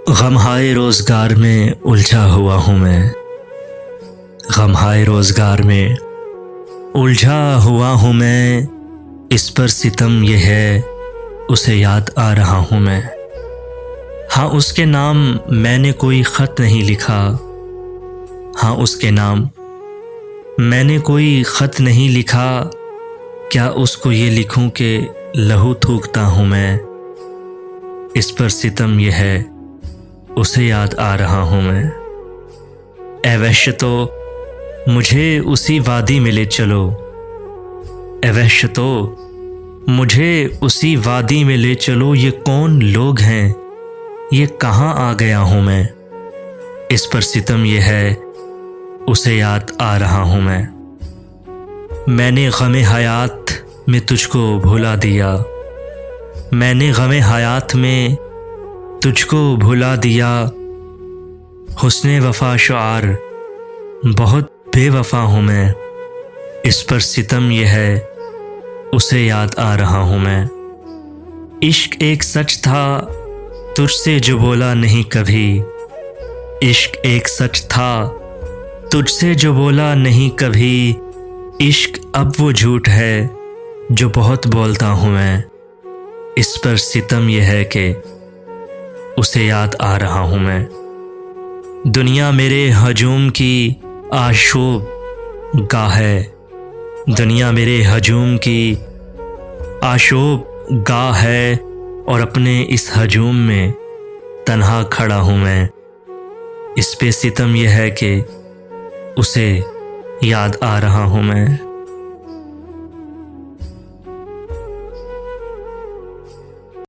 गमहाए रोज़गार में उलझा हुआ हूँ मैं, गमहाए रोज़गार में उलझा हुआ हूँ मैं। इस पर सितम ये है उसे याद आ रहा हूँ मैं। हाँ उसके नाम मैंने कोई ख़त नहीं लिखा, हाँ उसके नाम मैंने कोई ख़त नहीं लिखा। क्या उसको ये लिखूं कि लहू थूकता हूँ मैं। इस पर सितम ये है उसे याद आ रहा हूँ मैं। ऐ वहश तो मुझे उसी वादी में ले चलो, ऐ वहश तो मुझे उसी वादी में ले चलो। ये कौन लोग हैं, ये कहाँ आ गया हूँ मैं। इस पर सितम ये है उसे याद आ रहा हूँ मैं। मैंने गमे हयात में तुझको भुला दिया, मैंने गमे हयात में तुझको भुला दिया। हुस्ने वफा शुआर बहुत बेवफा हूँ मैं। इस पर सितम ये है उसे याद आ रहा हूँ मैं। इश्क एक सच था तुझसे जो बोला नहीं कभी, इश्क एक सच था तुझसे जो बोला नहीं कभी। इश्क अब वो झूठ है जो बहुत बोलता हूँ मैं। इस पर सितम यह है कि उसे याद आ रहा हूँ मैं। दुनिया मेरे हजूम की आशोब गाह है, दुनिया मेरे हजूम की आशोब गाह है। और अपने इस हजूम में तन्हा खड़ा हूँ मैं। इस पे सितम यह है कि उसे याद आ रहा हूँ मैं।